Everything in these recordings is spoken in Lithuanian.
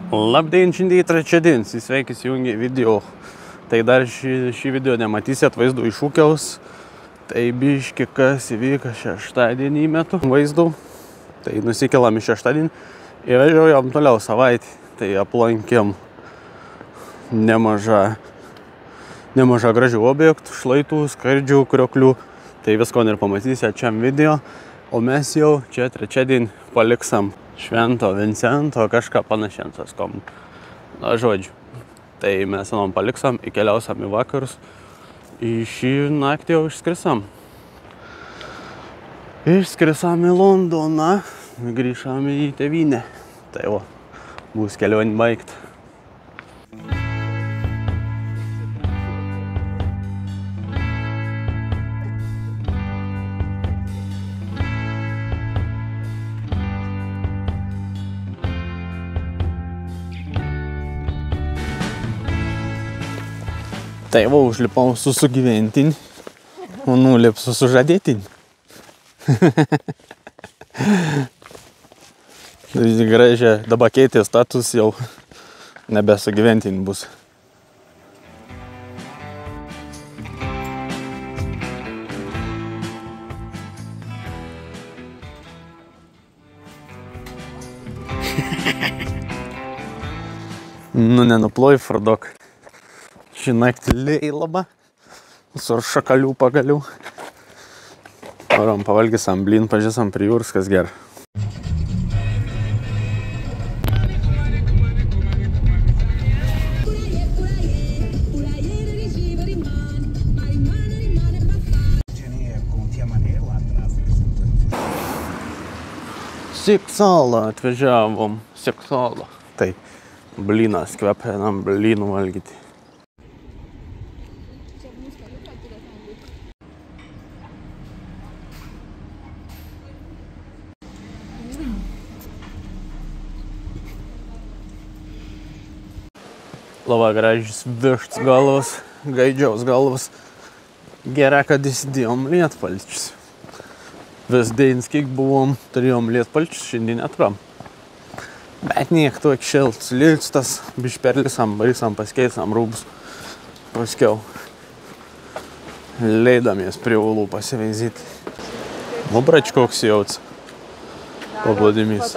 Labdien, šiandien trečiadienis, sveiki įsijungę video. Tai dar šį video nematysit vaizdų iš ūkiaus. Tai biški kas įvyka šeštadienį metu vaizdų. Tai nusikėlam iš šeštadienį ir važiuojam toliau savaitį. Tai aplankėm nemaža gražių objektų, šlaitų, skardžių, krioklių. Tai visko ir pamatysit šiam video. O mes jau čia trečiadienį paliksam Švento Vincento kažką panašiai skom. Na, žodžiu. Tai mes paliksam, įkeliausim į vakarus. Į šį naktį jau išskrisam. Išskrisam į Londoną, grįžam į tėvynę. Tai va, bus kelionė baigta. Tai va, užlipau su sugyventinį, o nulipsiu su žadėtinį. Gražiai, dabar keitė status, jau nebe sugyventinį bus. Nu, nenuploji, Fardok. Šį naktį leilaba, su šakalių pagalių. Varom pavalgysam blyn, pažiūrėsam prie jūros, kas gerai. Siksalą atvežiavom, Siksalą. Tai blynas kvepinam blynų valgyti. Lava gražis višts galvas, gaidžiaus galvas. Gerai, kad įsidėjom lietpalčius. Vis dienas, kiek buvom, turėjom lietpalčius, šiandien atram. Bet niek toks šiltas, likstas, bišperlisam, barisam, paskeisam rūbus. Paskiau leidamės prie ulų pasiveizyti. Vabrač koks jauts. Paplūdimys.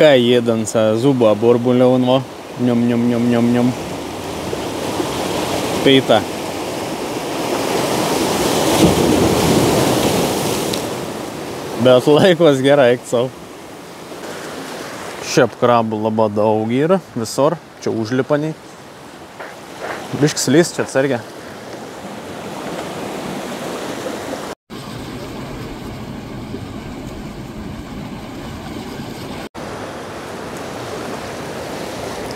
Ca jeden să zuba borbule un va. Njom. Peita. Bet laikos gerai sau. Šiaip krabų labai daug yra visur. Čia užlipaniai. Biškis lys čia atsargia.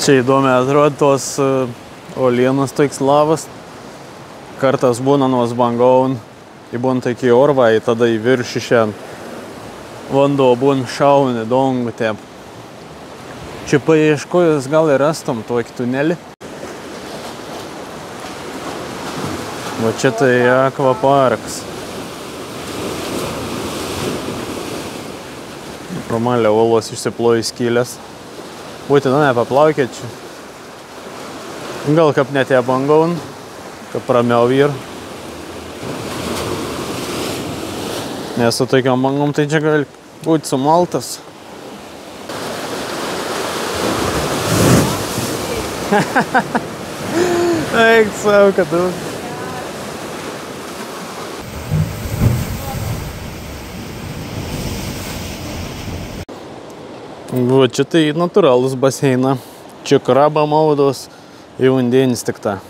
Čia įdomi atrodo tos olienos toks lavas. Kartas būna nuos bangaun, į būna tokie orvai, tada į viršį šiandien vanduo būna šauni, dongų tep. Čia paieškojus gal ir rastum tokį tunelį. Va čia tai akvaparkas. Normaliai uolos išsiploja skylės. Būtent nepaplaukėt čia. Gal kaip net ją bangaun, kaip ramiau vyr. Nes su tokiam bangom tai čia gali būti sumaltas. Eik savo, kad tu. Va, čia tai natūralus baseina. Čia krabą maudos, į vandenis tik ta.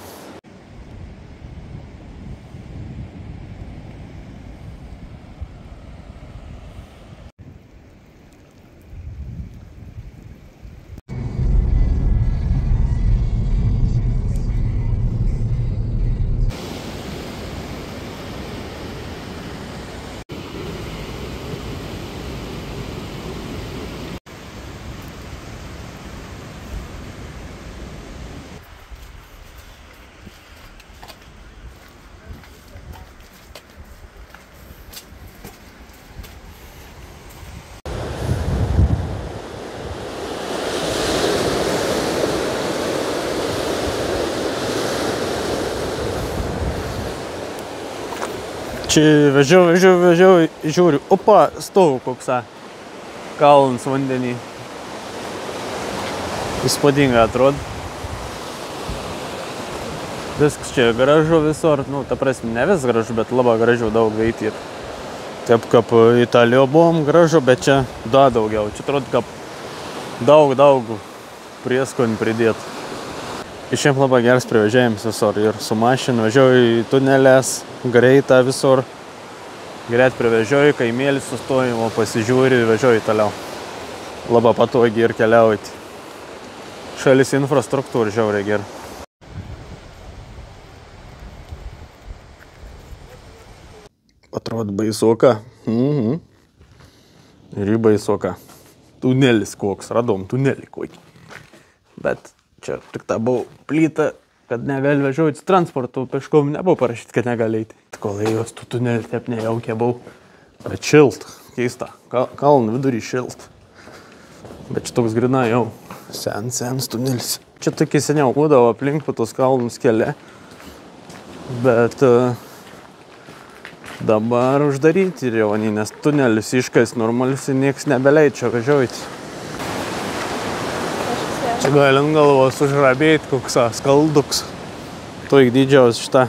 Čia vežiau, žiūriu, opa, stovu koksą. Kalnas vandenį. Įspūdingai atrodo. Viskas čia gražu visur, nu, ta prasme, ne vis gražu, bet labai gražu daug veityti. Taip kaip Italijoje buvom gražu, bet čia dar daugiau. Čia atrodo, kaip daug prieskonių pridėt. Šiaip labai geras privežėjimas visur ir su mašina važiuoju į tunelės, greitą visur. Greit privežiuoju, kaimėlį sustojimo, pasižiūriu ir važiuoju toliau. Labai patogiai ir keliauti. Šalis infrastruktūra žiauriai gera. Atrodo baisoka. Ir baisoka. Tunelis koks, radom tunelį kokį. Bet čia tik ta buvo plyta, kad negali važiuoti transportu, peškom nebuvo parašyti, kad negali eiti. Kol ėjos tų tunelį taip nejaukia buvau. Bet šilt, keista. Kalną vidurį šilt. Bet čia toks grina jau sens tunelis. Čia tokie seniau būdavo aplink po tos kalnus keli. Bet dabar uždaryti ir jau, nes tunelis iškais normalus ir nieks nebeleidžia važiuoti. Čia galim galvos užrabėti koks skalduks. Toik didžiaus šitą.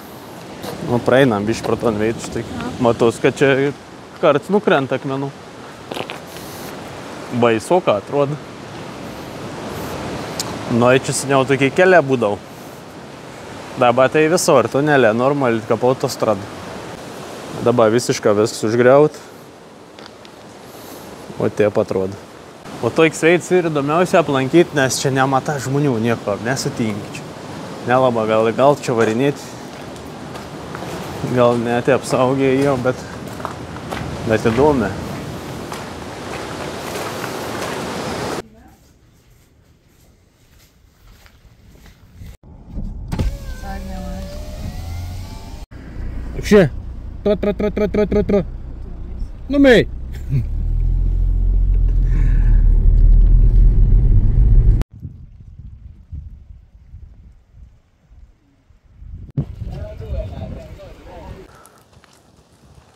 Nu, praeinam biškį pro ton veitų štai. Matos, kad čia karts nukrenta akmenų. Baisoka atrodo. Nu, čia seniau tokie keliai būdavo. Dabar tai visur tunelė, normaliai kaip autostrada. Dabar visiškai viskas užgriaut. O taip atrodo. O toks veids ir įdomiausia aplankyti, nes čia nemata žmonių nieko, nesutinki čia. Nelaba gal čia varinėti. Gal net apsaugė jau, bet įdomi. Še, tro. Numei.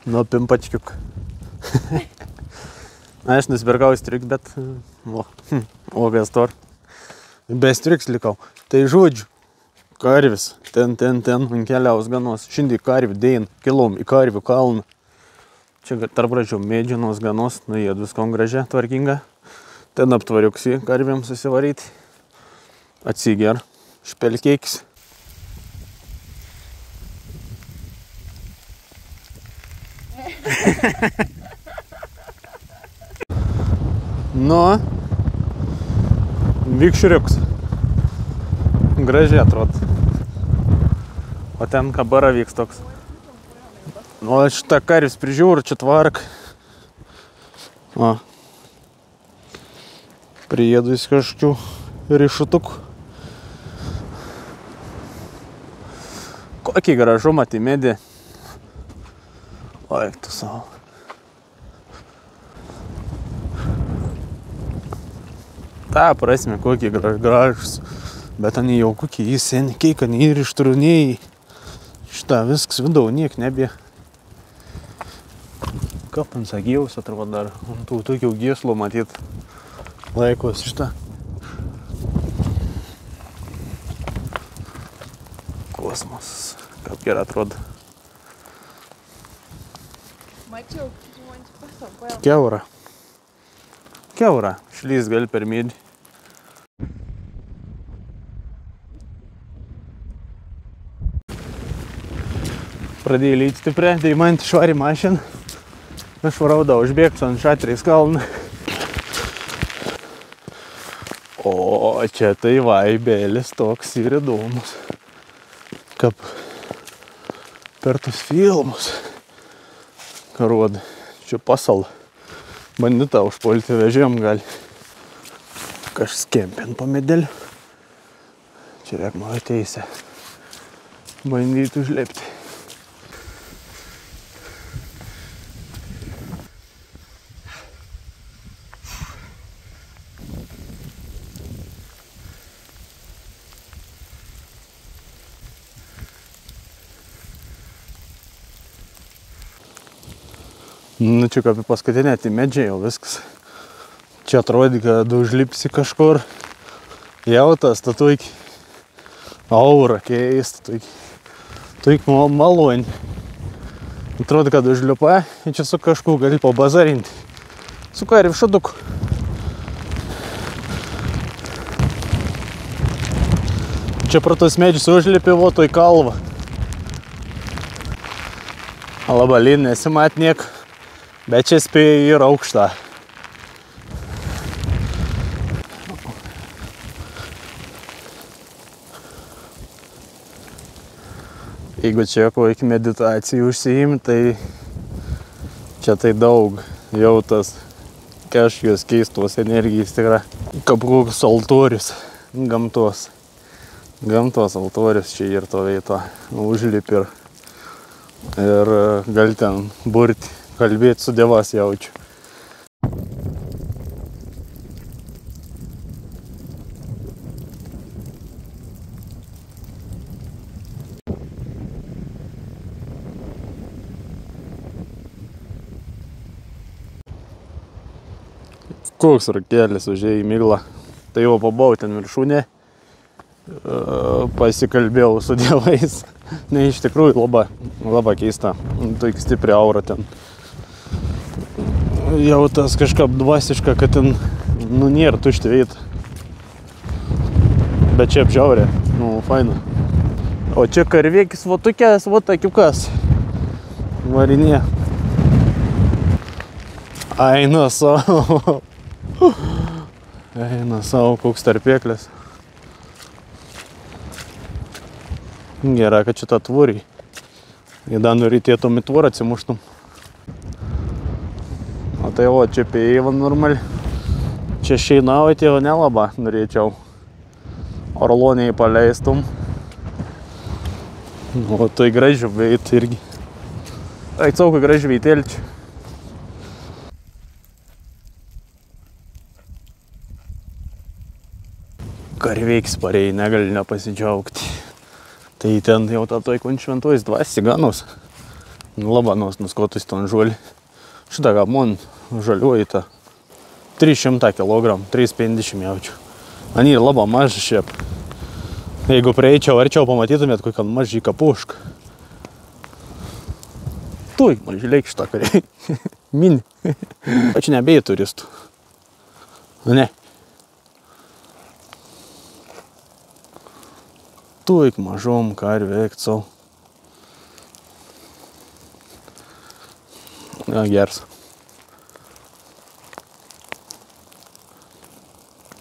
Nu, pimpačkiuk. Aš nusipirkau striks, bet ogas tor. Be striks likau. Tai žodžiu, karvis, ten, keliaus ganos. Šiandien karvių dėin, kilom į karvių kalną. Čia tarp gražių medžinos ganos, nuėd viskom gražia, tvarkinga. Ten aptvariuksi karviam susivaryti. Atsiger, špelkeikis. Nu, vikšriuks. Gražiai atrodo. O ten kabara vyks toks. Nu, šitą karvis prižiūri, čia tvark. O. Priėdu į kažkokių rišutukų. Kokį gražumą tai medį. O, eik tu savo. Ta prasme, kokie gražus. Bet ani jau kokie jis seniai, kad ir ištrūnėjai. Šitą viskas vidau niek nebė. Kaip ant sagyjaus atrodo dar. Ant tų tokių gėslų matyt laikos šitą. Kosmosas. Kaip gerai atrodo. Mačiau, žmonės pasako. Kiaura. Kiaura. Šlys gali per medį. Pradėjai lyti stipriai, tai man išvarė mašiną. Aš varauda, užbėgsiu ant šatriais kalną. O, čia tai vaibėlis toks ir įdomus. Kaip per tus filmus. Karoda, čia pasala. Bandita užpolti vežėjom gali. Kažkas kempin po medeliu. Čia reik mano teisė. Bandyti užlepti. Nu, čia kaip paskutinė, tai medžiai jau viskas. Čia atrodė, kad užlipsi kažkur. Jau tas, tuik aura keista, tuik malonė. Atrodo, kad užlipa, ir čia su kažku gali pabazarinti. Su karviu šaduku. Čia pro tos medžius užlipi, vo toj kalvą. Labalin nesimat niek, bet čia spėjo ir aukštą. Jeigu čia kokį meditacijų užsiimti, tai čia tai daug. Jau tas kažkokios keistos energijos tikrai. Kaip kokius altorius gamtos. Gamtos altorius čia ir to veito. Užlip ir gali ten burti, kalbėti su dievas jaučiu. Koks rakelis užėjo į miglą. Tai jau pabuvau ten viršūnė. Pasikalbėjau su dievais. Ne, iš tikrųjų labai keista. Tokia stipri aura ten. Jau tas kažkaip dvasiška, kad ten, nėra tušti vieta. Bet čia apžiaurė. Faina. O čia karvėkis, va tokias, va takiukas. Varinė. Eina savo. Eina savo, koks tarpėklis. Gerai, kad šitą tvūrį. Jei dar norėtum į tvūrą atsimuštum. O tai o, čia pėjai normali. Čia šeinavo tėvo nelaba, norėčiau. Orloniai paleistum. O tai gražiu veit irgi. Tai caukai gražiu veitėlį čia. Karvėkis parėjai, negali nepasidžiaugti. Tai ten jau ta toj šventojus dvasi ganos. Labanos nuskotus ton žuolį. Šitą gal man žaliuoji ta 300 kg, 350 jaučiu. Ani ir labai mažas šiaip. Jeigu prieičiau arčiau, pamatytumėt kokią mažį kapušką. Tuj, man žiūrėk šitą kariai. Mini. O čia nebėjai turistų. Ne. Tuik mažom karvė ekt savo. Ja, gers.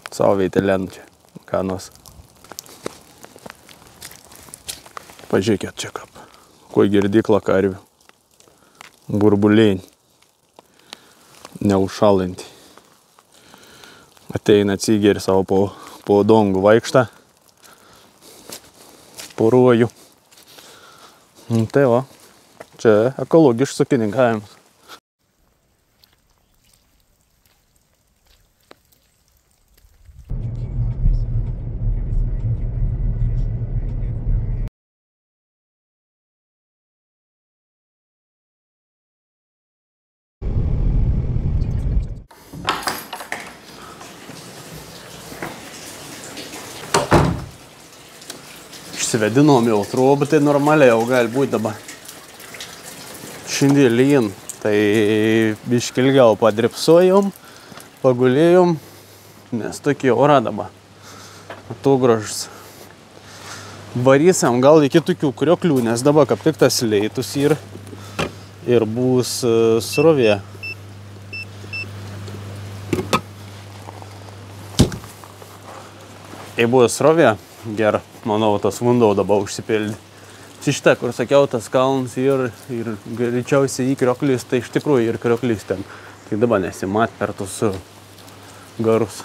Savo veitelėn čia. Kanos. Pažiūrėkit čia kaip. Kuo girdykla karvių. Burbulėnį. Neužšalanti. Ateina atsigeri savo po dongų vaikštą. Poruoju. Tai va, čia ekologiškas ūkininkavimas. Išsivedinom jau trobą, tai normaliai jau gali būti dabar. Šiandien lyn, tai biškilgiau padripsojom, pagulėjom, nes tokie ora dabar. Tu gražus. Varysim gal iki tokių krioklių, nes dabar kaip tik tas leitus ir bus srovė. Jei bus srovė, gerai, manau, tas vanduo dabar užsipildė. Šitą, kur sakiau, tas kalnas ir greičiausiai į krioklis, tai iš tikrųjų ir krioklis ten. Tai dabar nesimat per tus garus.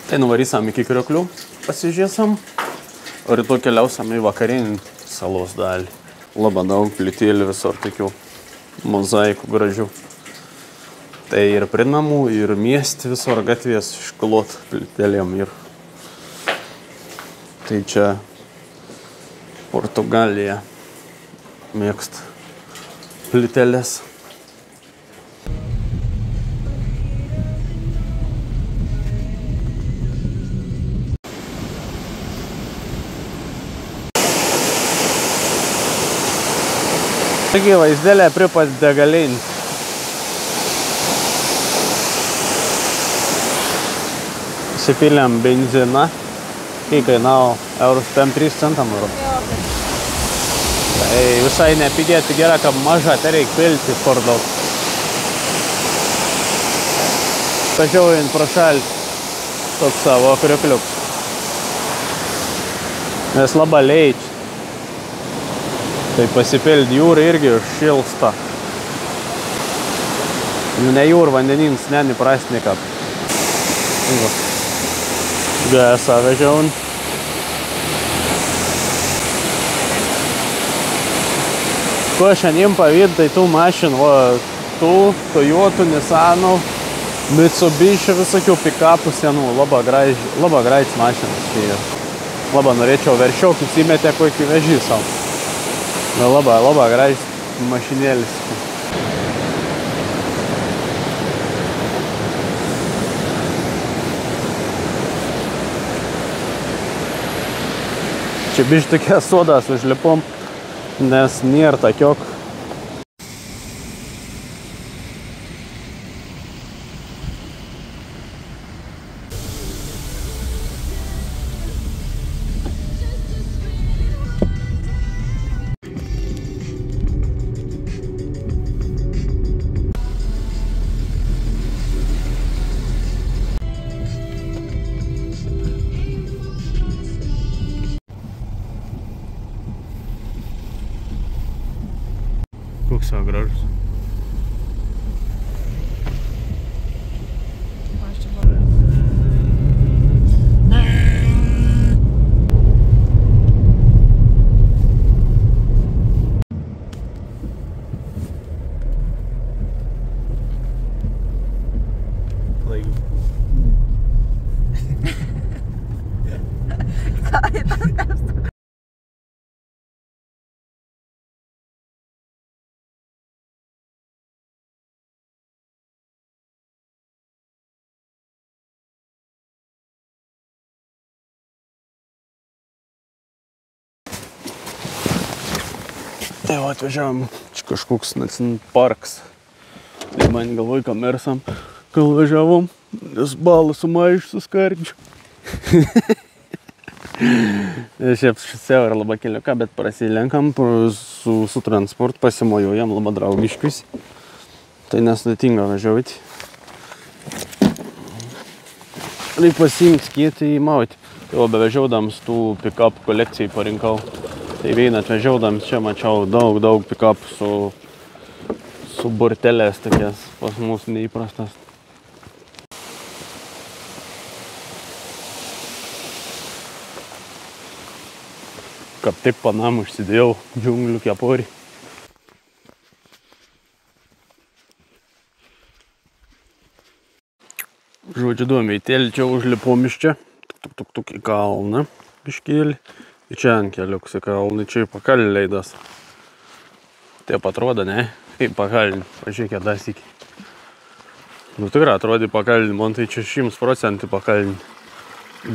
Tai nuvarysim iki krioklių, pasižiūrėsim. O rytoj keliausim į vakarinį salos dalį. Labai daug plytėlių visur tokių mozaikų gražių. Tai ir prie namų, ir mieste visur gatvės išklot plytėlėm ir. Tai čia Portugalija mėgsta plyteles. Taigi vaizdelė pripas degalinį. Įsipylėm benziną. Kai kainavo eurus 5-3 centam. Tai visai nepigėti gera, kad maža, tai reikia pilti kur daug. Važiuojant pro šalį toks savo kriukliuks. Nes labai leidžia. Tai pasipildi jūrą irgi šilsta. Ne jūrą, vandenins, neprasni kad. GSA vežiaun. Ko šiandien pavyd, tai tų mašinų, tų Toyotų, Nissanų, Mitsubishi, visokių pikapų senų, labai gražiai mašinas čia yra. Labai norėčiau veršiau, įsimetė kokį vežį savo. Labai gražiai mašinėlis. Čia biškai tokia sodas užlipom, nes nėra takiok. Koks savo gražus. Tai va, atvežiavom, čia kažkoks parks. Tai man galvoj kamersam, kol važiavom, nes balą sumaiš su skardžiu. Šiaip siaura labai keliuką, bet prasilenkam su transport, pasimojuojam labai draugiškais. Tai nesudėtinga važiuoti. Reikia pasiimti kietį į mauti. Tai va, bevežiaudams tų pick-up kolekcijai parinkau. Tai vieną atvežiaudams čia mačiau daug pick-up su burtelės tokias pas mus neįprastas. Kaip tik panam užsidėjau džiunglių kepurį. Žodžiu, duomeitėlį čia užlipom iš čia. Tuk į kalną biškėlį. Ir čia ant keliuks į kalną, čia į pakalį leidas. Taip atrodo, ne? Kaip pakalį, pažiūrėkė dar sykį. Nu tikrai atrodė pakalį, man tai čia 100% pakalį.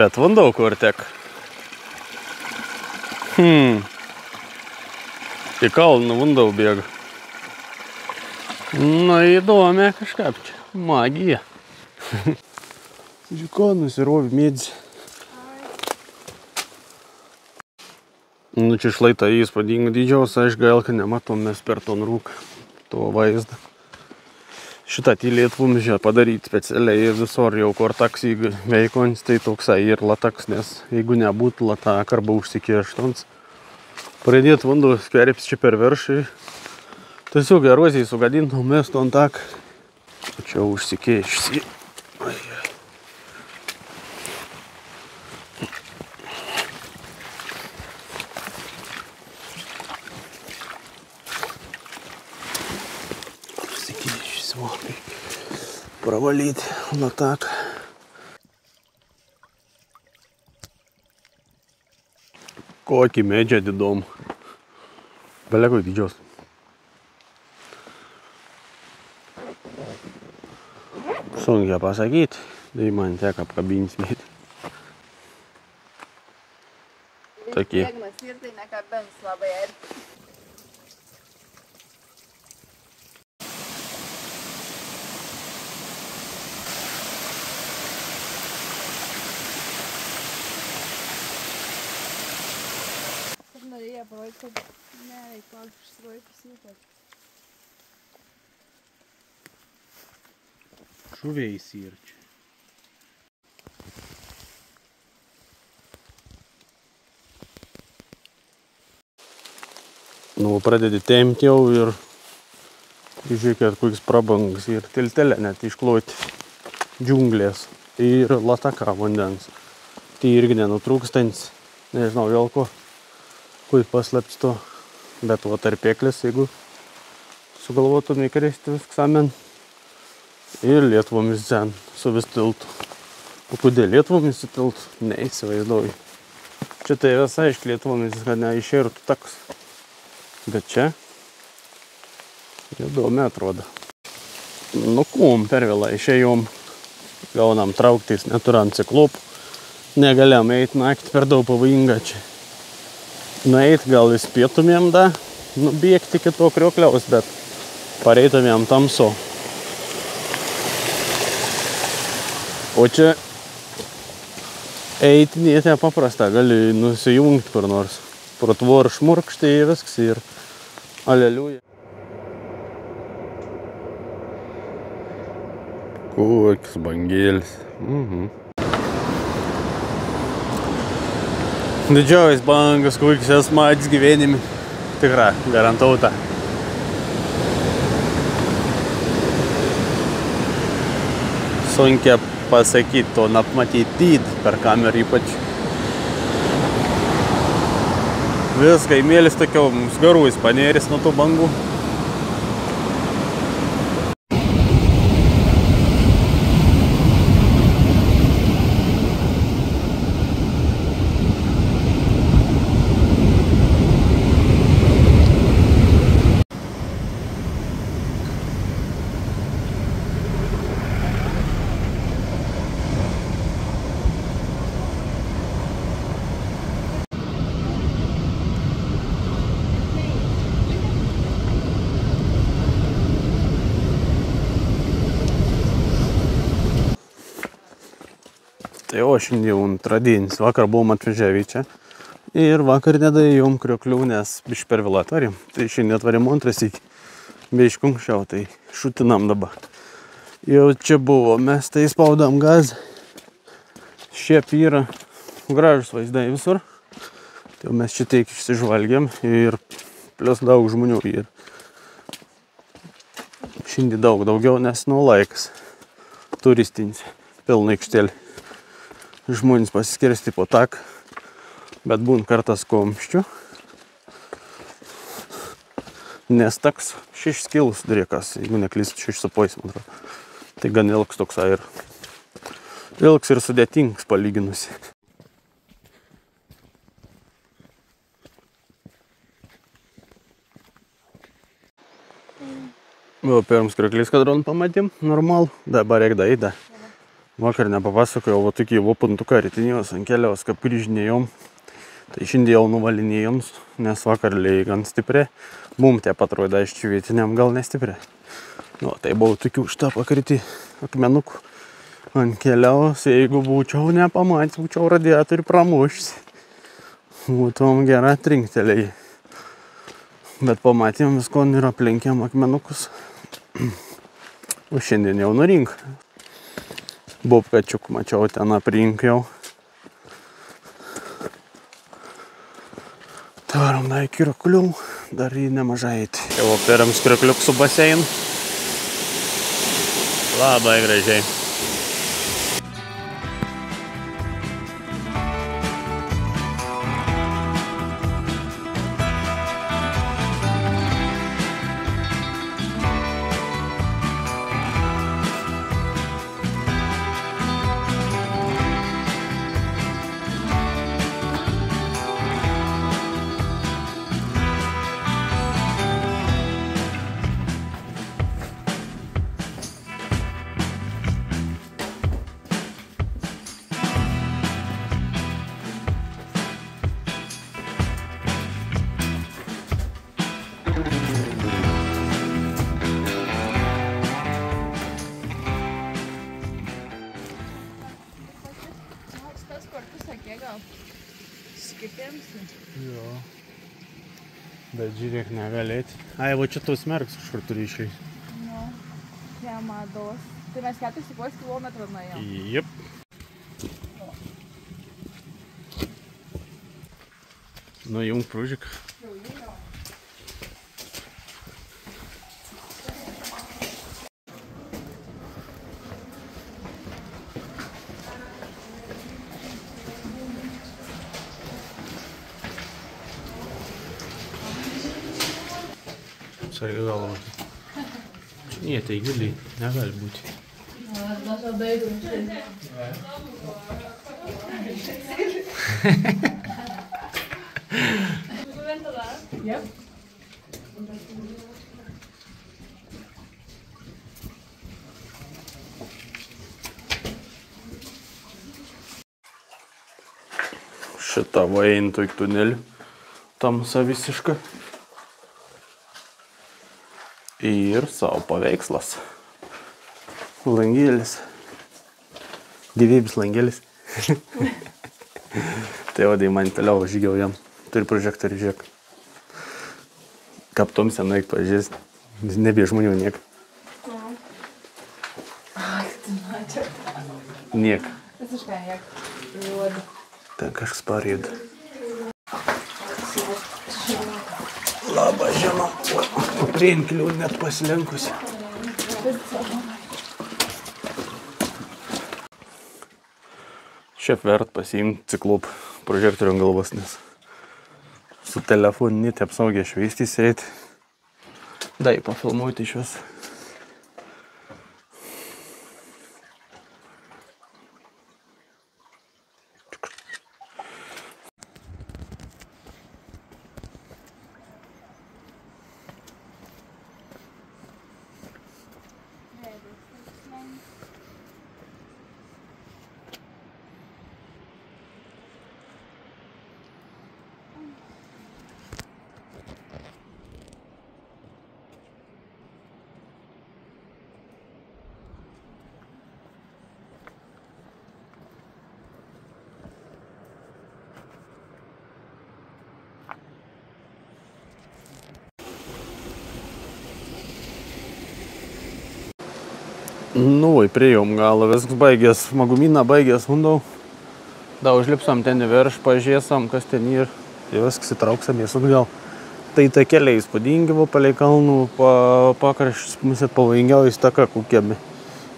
Bet vandau kur tek. Į kalną vandau bėga. Na įdomia kažkaip čia, magija. Žiūrėko, nusirovė mėdzi. Nu čia šlaita įspūdinga didžiausia, aš gal, kad nematom mes per ton rūką to vaizdą. Šitą tylėt vamzdžią padaryti specialiai ir visur jau kur taksį veikons, tai toksai ir lataks, nes jeigu nebūtų latak arba užsikėštons, pradėt vanduo skverbs čia per viršį, tiesiog erozijai sugadintų mestų ant tak, čia užsikėšsi. Провалить латак. Kokį medžią didom. Belekoj didžios. Sunkia pasakyti, tai man teka apkabinti medį. Tokie. galvoju, kad nereik laukti šroipis ypač. Žuviai sirči. Nu, pradedi temti jau ir žiūrėkit, koks prabangus ir tiltelė net iškloti džiunglės ir lataka vandens. Tai irgi nenutrūkstants, nežinau vėl ko paslėpti to, bet va tarpeklis, jeigu sugalvotum įkristi viskas amen ir Lietvomis dzen su vis tiltu. O kodėl Lietvomis į tiltu? Neįsivaizduoju. Čia tai visai iš Lietvomis, kad neišėrtų takus. Bet čia įdomi atrodo. Nu kum, per vėlai išėjom, gaunam trauktis, neturant ciklopų. Negalėjom eiti naktį, per daug pavojinga čia. Nueit gal įspėtumėm da, nubėgti iki to kriokliaus, bet pareitumėm tamso. O čia eiti nėte paprasta, gali nusijungti kur nors. Pro tvorą šmurkšti viskas ir aleliuja. Koks bangėlis. Didžiausias bangas, koks esu matęs gyvenime. Tikra, garantauta. Sunkia pasakyti, to apmatyti per kamerą ypač. Viską įmėlis tokio garus panėris nuo tų bangų. Tai o šiandien antradienis, vakar buvom atvežiavę čia ir vakar nedėjom krioklių, nes biškį per vėlai atvarėm. Tai šiandien atvarėm antras iki biškį anksčiau, tai šutinam dabar. Jau čia buvo, mes tai spaudam gazą. Šiaip yra gražus vaizdai visur. Tai mes čia tiek išsižvalgėm ir plius daug žmonių ir šiandien daugiau, nes nu laikas turistinis, pilna aikštelė. Žmonės pasiskirsti po tak, bet būn kartas komščių. Nes taks 6 kilus driekas, jeigu neklystu 6,5 man atrodo. Tai gan ilgs toks ir ilgs ir sudėtingas palyginusi. Buvo pirms kriokliais kadron pamatėm, normal, dabar reik daida. Vakar nepapasakojau, va tokį vopuntuką rytinėjos ant keliaus, kaip kryžinėjom. Tai šiandien jau nuvalinėjom, nes vakar lėjai gan stipriai. Mum tie patroida iš čivietiniam gal nestipriai. Nu, tai buvo tokių šitą pakritį akmenukų ant keliaus. Jeigu būčiau nepamatęs, būčiau radiatorių pramušęs. Būtum gerą trinktelėjai. Bet pamatėm visko ir aplenkėm akmenukus. O šiandien jau nurink. Bobkačiuk mačiau ten aprink jau. Tai varom dar iki krioklių, dar į nemažai eiti. Jau apėrėm kriokliuk su baseinu. Labai gražiai. Tas, kur tu sakė, gal skipėms? Jo. Bet žiūrėk, negalėti. Ai, va čia tos merks kažkur turi išeiti. Nu, čia mados. Tai mes 4,5 kilometrų nuėjom. Jep. Nu, jung pružik. Sargi galva. Nie, tai giliai negali būti. Yep. Šitą va eintų į tunelį. Tamsa visiška. Ir savo paveikslas. Langėlis. Gyvybės langėlis. Tai vadai man toliau žygiaujam. Turi prožektorių, žiūrėk. Kaptom senai pažiūrės. Nebė žmonių niek. Niek. Visiškai niek. Juoda. Ten kažkas parėda. Labą žiemą. Prie inklių net pasilenkusi. Šiaip vert pasiimti ciklop prožektorių ant galvos, nes su telefonu net apsaugę šveistys eiti. Dai, pafilmuoti iš vis. Nu, vai priejom galą, viskas baigės, magumyną baigės hundau. Da, užlipsam ten į virš, pažiūrėsam, kas ten ir viskas įtrauksam jas atgal. Tai ta keliai įspūdingi, va, palei kalnų, pakraščius musėt pavojingiausiai taka kokiami.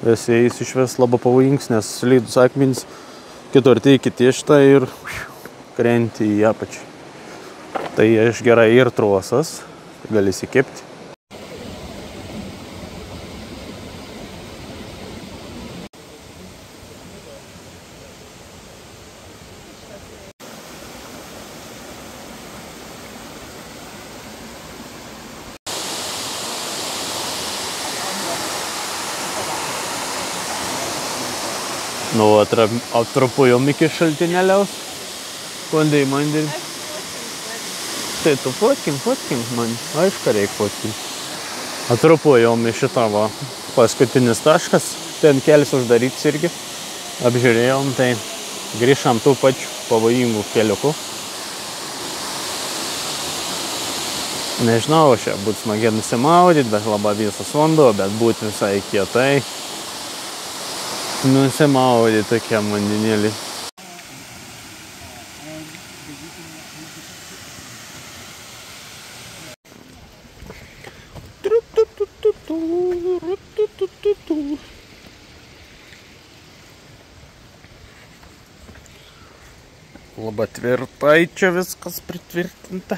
Visi eis iš vis labai pavojings, nes slydus akmenys, kitur tai kiti šitą ir krenti į apačią. Tai aš gerai ir trosas, gali įsikepti. Nu, atrapujom iki šaltinėliaus. Kondai mandai. Tai tu fotkink man. Aišku, reik fotkink. Atrapujom į šitą va. Paskutinis taškas. Ten kelias uždarytis irgi. Apžiūrėjom, tai grįžtam tų pačių pavojingų keliukų. Nežinau, čia būt smagiai nusimaudyt, bet labai visas vanduo, bet būt visai kietai. Nusimaudė tokiam vandenėlį. Labai tvirtai čia viskas pritvirtinta.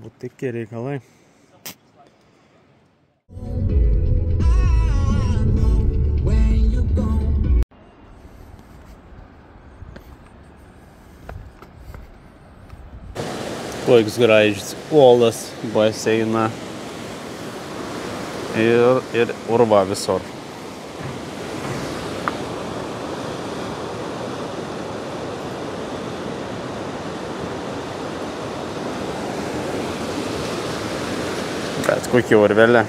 Būti reikalai. Koks gražus uolas, baseina ir urva visur. Bet kokia urvelė.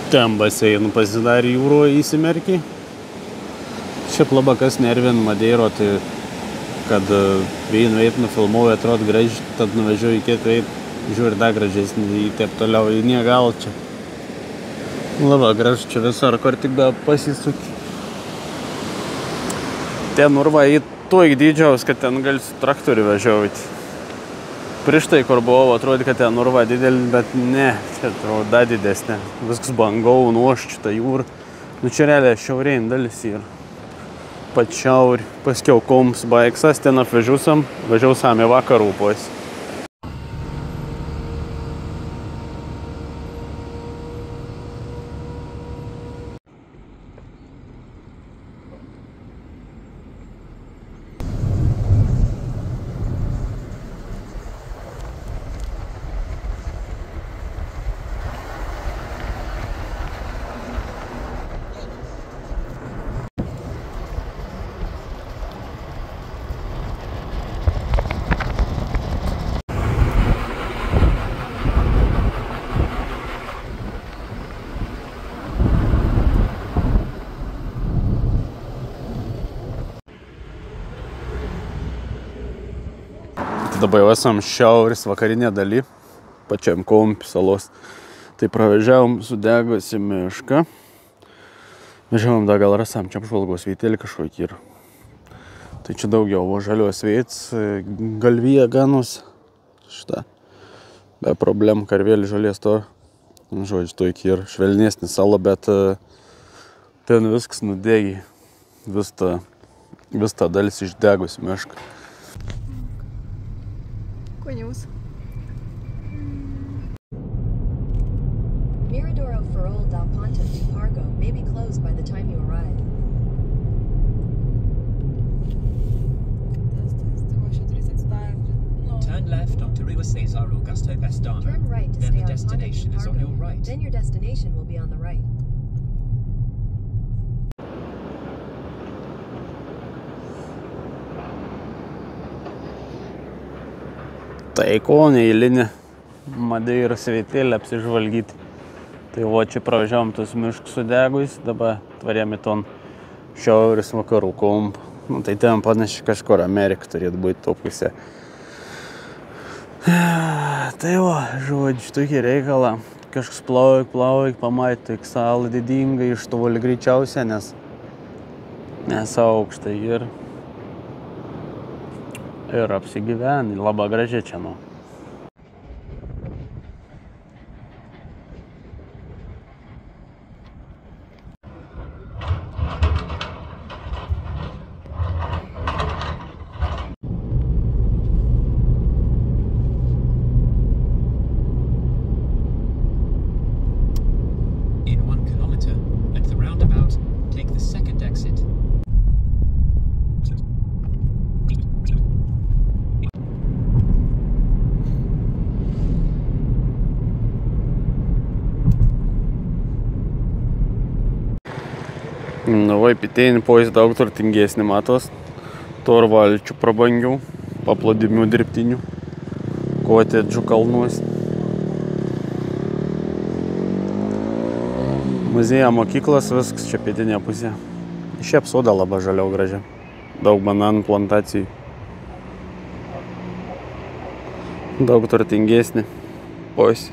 Ten baseinų pasidarė jūro įsimerkiai. Šiaip labai kas nervin Madeiro, tai kad vienu veit nufilmuoju, atrodo gražiai, tad nuvažiuoju į kitą veit, žiūri dar gražesnį į taip toliau, į nie gal čia. Labai gražu čia visur, kur tik be pasisukį. Ten urva į tuoj didžiaus, kad ten gali su traktoriu važiuoti. Prieš tai, kur buvau, atrodo, kad ten urva didelį, bet ne, čia atrodo dar didesnė. Viskas bangau, nuoščių, ta jūra. Nu čia realiai šiaurėn dalis yra. Pat šiaurį, paskiau koms baigsas, ten apvažiuosam, važiausam į vakarų pusę. Dabar jau esam šiaurės vakarinė daly, pačiam Kompi salos. Tai pravežiavom sudegusi mišką. Važiavom dar gal rasam čia apžvalgos vietėlį kažkokį yra. Tai čia daugiau žalios vietos, galvija ganus. Šitą. Be problemų karvėlį žalės to. Žodžiu, to iki ir švelnesnį salą, bet ten viskas nudegi. Vis ta dalis išdegusi mišką. Miradoro Farol da Ponta de Pargo may be closed by the time you arrive. Turn left onto Rua Cesar Augusto Pestana. Turn right to Then stay the on destination Ponta is de on your Pargo. right. Then your destination will be on the right. Tai ko neeilinė Madeiros vietėlė apsižvalgyti. Tai va čia pravažiavom tos miškus sudegus, dabar tvarėm į ton šiaurės vakarų Kompą. Nu, tai ten panašiai kažkur Amerika turėtų būti to pusė. Tai va, žodžiu, tokį reikalą. Kažkas plauk, pamatė, tik salą didingai, iš to vali greičiausia, nes aukšta ir apsigyveni, labai gražiai čia, nu. In 1 kilometer, at the roundabout, take the second exit. Nu, va, Pitėnį pojas daug turtingesnį matos. Torvalčių prabangių, paplūdimių dirbtinių, kotedžų kalnuos. Muzieja, mokyklos, viskas čia pietinė pusė. Šiaip soda labai žaliau gražia. Daug bananų plantacijų. Daug turtingesnį pojas.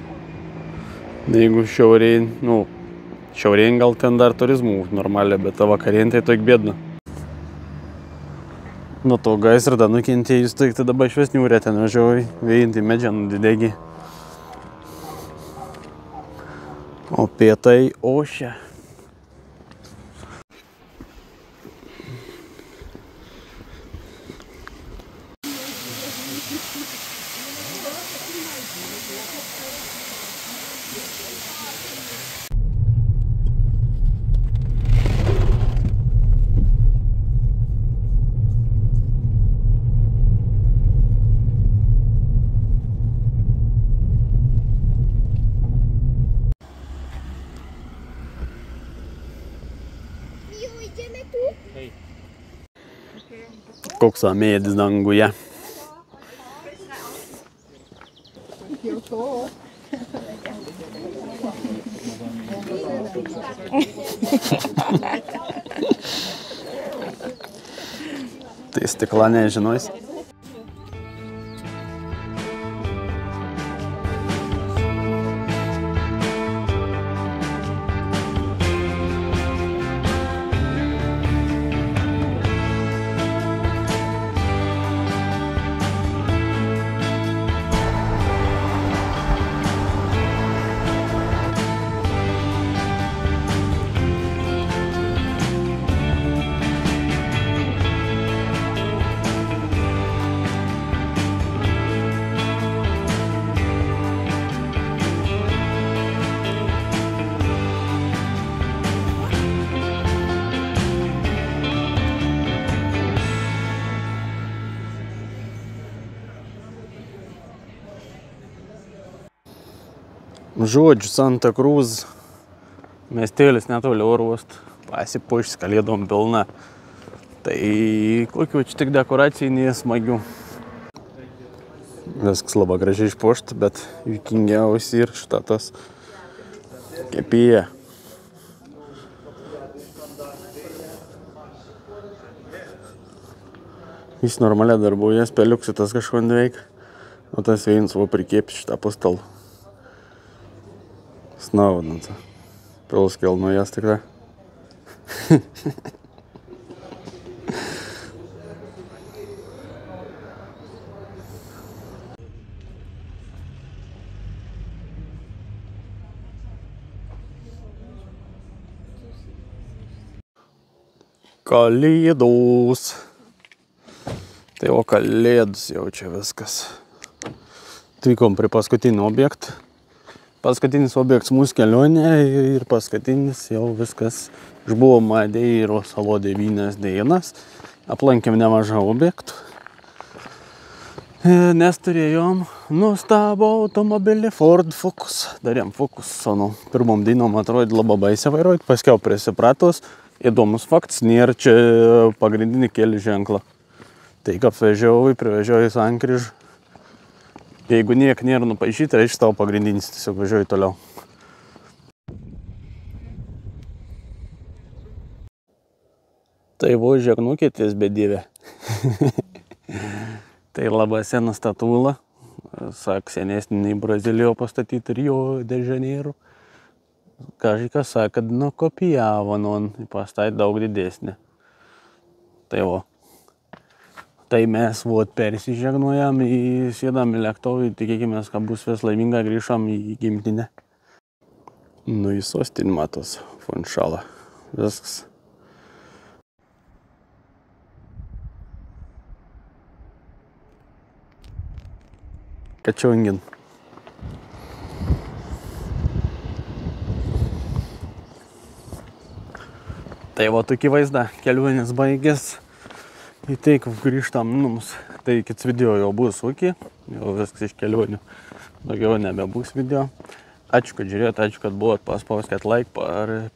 Jeigu šiaurėn, nu, šiaurėn gal ten dar turizmų normaliai, bet vakarėn tai toik bėdna. Nuo to gaisrą nukentėjus, tai dabar šviesnių ūrė ten važiuoju, vėjantį medžianų didegį. O pietai ošia. Koks amėdis danguje. Tai stiklą nežinos. Žodžiu, Santa Cruz, miestėlis netoli oro uosto, pasipuošęs kalėdom pilna. Tai kokių čia tik dekoracijų nesmagių. Viskas labai gražiai išpuošta, bet juokingiausia ir šitatas kepėja. Jis normaliai darbuojas, peliuksitas kažko neveik, o tas vienas buvo prikėpti šitą pastalą. Snaudant. Pils kelnojas tikrai. Kalėdos. Tai o kalėdos jau čia viskas. Atvykom prie paskutinio objekto. Paskutinis objektas mūsų kelionė ir paskutinis jau viskas. Išbuvom Madeiro salo 9 dienas. Aplankėm nemažą objektų. Nes turėjom nuostabų automobilį Ford Focus. Darėm Focus. Pirmom dienom atrodė labai baisiai vairuoti, paskiau prisipratos. Įdomus faktas, nėra čia pagrindinį kelių ženklą. Tai kaip privežiau į sankryžą. Jeigu niek nėra nupaišyti, reiškia tavo pagrindinis, tiesiog važiuoju toliau. Tai buvo žiūrėk bedivė. Tai labai sena statula. Sak, senesnį nei Brazilijoje pastatyti Rio de Janeiro. Kažkas sako, kad nukopijavo, pastatė daug didesnį. Tai va. Tai mes persižegnojam, sėdam į lėktuvą, tikėkimės, kad bus vis laiminga, grįžam į gimtinę. Į sostinį matos, Funšalą. Viskas. Kačiongin. Tai va tokį vaizdą, kelionės baigės. Į tai, kaip grįžtam namus, tai kits video jau bus ūkį, jau viskas iš kelionių, daugiau nebebus video. Ačiū, kad žiūrėjot, ačiū, kad buvot, paspauskit like,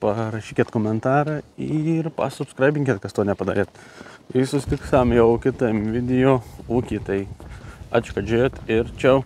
parašykit komentarą ir pasubscribinkit, kas to nepadarėt. Ir susitiksam jau kitam video ūkį, tai ačiū, kad žiūrėjot ir čiau.